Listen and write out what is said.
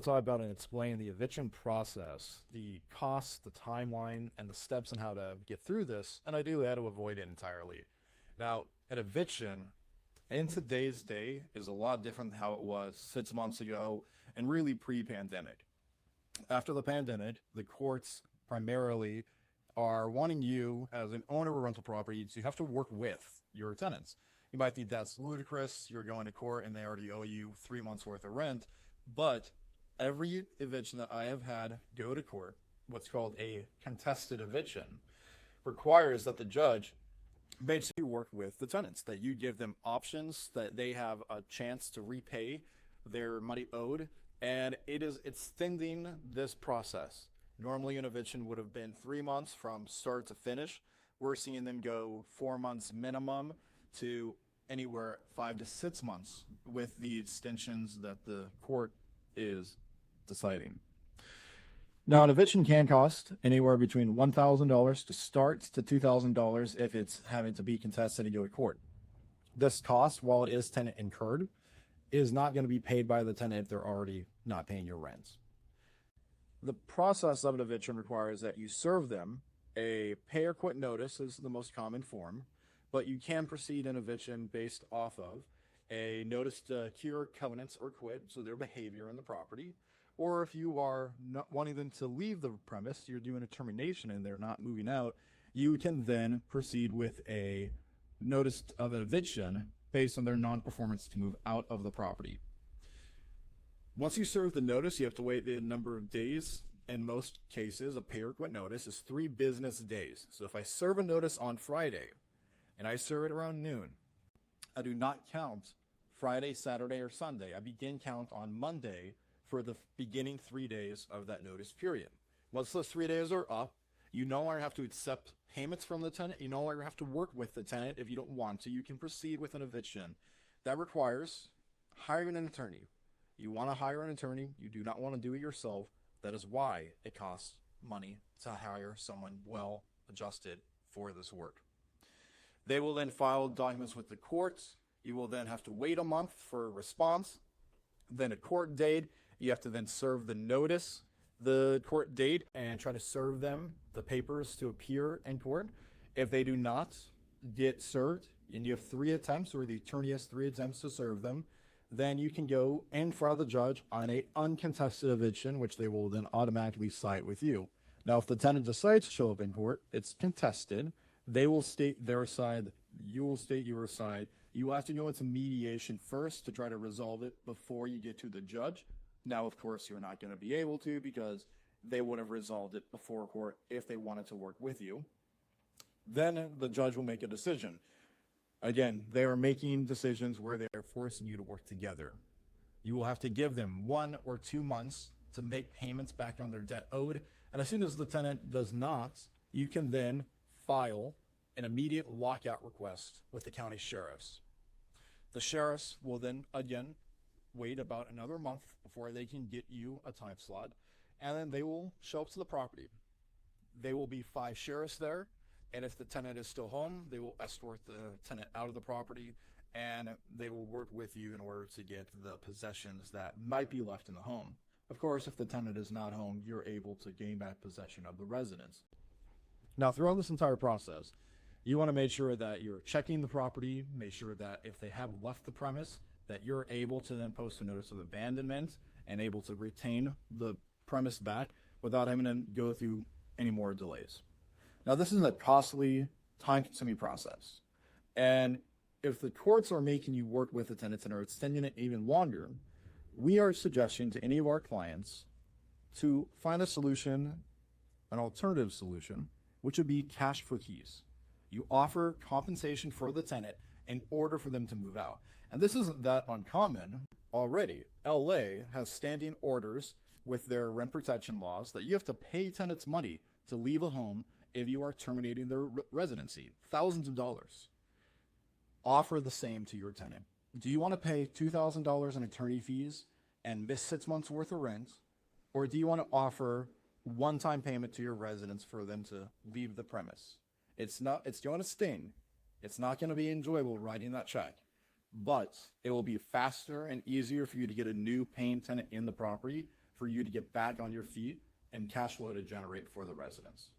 talk about and explain the eviction process, the costs, the timeline, and the steps on how to get through this, and ideally how to avoid it entirely. Now, an eviction in today's day is a lot different than how it was 6 months ago and really pre-pandemic. After the pandemic, the courts primarily are wanting you as an owner of a rental property to have to work with your tenants. You might think that's ludicrous. You're going to court and they already owe you 3 months worth of rent. But every eviction that I have had go to court, what's called a contested eviction, requires that the judge basically work with the tenants, that you give them options, that they have a chance to repay their money owed, and it's extending this process. Normally, an eviction would have been 3 months from start to finish. We're seeing them go 4 months minimum to anywhere 5 to 6 months with the extensions that the court is deciding. Now, an eviction can cost anywhere between $1,000 to start to $2,000 if it's having to be contested and go to court. This cost, while it is tenant incurred, is not going to be paid by the tenant if they're already not paying your rent. The process of an eviction requires that you serve them a pay or quit notice is the most common form, but you can proceed an eviction based off of a notice to cure covenants or quit, so their behavior in the property. Or if you are not wanting them to leave the premise, you're doing a termination and they're not moving out, you can then proceed with a notice of an eviction based on their non-performance to move out of the property. Once you serve the notice, you have to wait a number of days. In most cases, a pay or quit notice is 3 business days. So if I serve a notice on Friday and I serve it around noon, I do not count Friday, Saturday, or Sunday. I begin count on Monday for the beginning 3 days of that notice period. Once those 3 days are up, you no longer have to accept payments from the tenant. You no longer have to work with the tenant. If you don't want to, you can proceed with an eviction. That requires hiring an attorney. You want to hire an attorney. You do not want to do it yourself. That is why it costs money to hire someone well adjusted for this work. They will then file documents with the courts. You will then have to wait a month for a response. Then a court date. You have to then serve the notice, the court date, and try to serve them the papers to appear in court. If they do not get served, and you have 3 attempts, or the attorney has 3 attempts to serve them, then you can go in front of the judge on an uncontested eviction, which they will then automatically cite with you. Now, if the tenant decides to show up in court, it's contested. They will state their side. You will state your side. You have to go into mediation first to try to resolve it before you get to the judge. Now, of course, you're not going to be able to because they would have resolved it before court if they wanted to work with you. Then the judge will make a decision. Again, they are making decisions where they are forcing you to work together. You will have to give them 1 or 2 months to make payments back on their debt owed. And as soon as the tenant does not, you can then file an immediate lockout request with the county sheriffs. The sheriffs will then, again, wait about another month before they can get you a time slot, and then they will show up to the property. There will be 5 sheriffs there, and if the tenant is still home, they will escort the tenant out of the property, and they will work with you in order to get the possessions that might be left in the home. Of course, if the tenant is not home, you're able to gain back possession of the residence. Now, throughout this entire process, you want to make sure that you're checking the property, make sure that if they have left the premise, that you're able to then post a notice of abandonment and able to retain the premise back without having to go through any more delays. Now, this is a costly, time-consuming process. And if the courts are making you work with the tenants and are extending it even longer, we are suggesting to any of our clients to find a solution, an alternative solution, which would be cash for keys. You offer compensation for the tenant in order for them to move out. And this isn't that uncommon already. LA has standing orders with their rent protection laws that you have to pay tenants money to leave a home if you are terminating their residency, thousands of dollars. Offer the same to your tenant. Do you want to pay $2,000 in attorney fees and miss 6 months worth of rent? Or do you want to offer one-time payment to your residents for them to leave the premise? It's going to sting. It's not going to be enjoyable writing that check, but it will be faster and easier for you to get a new paying tenant in the property for you to get back on your feet and cash flow to generate for the residents.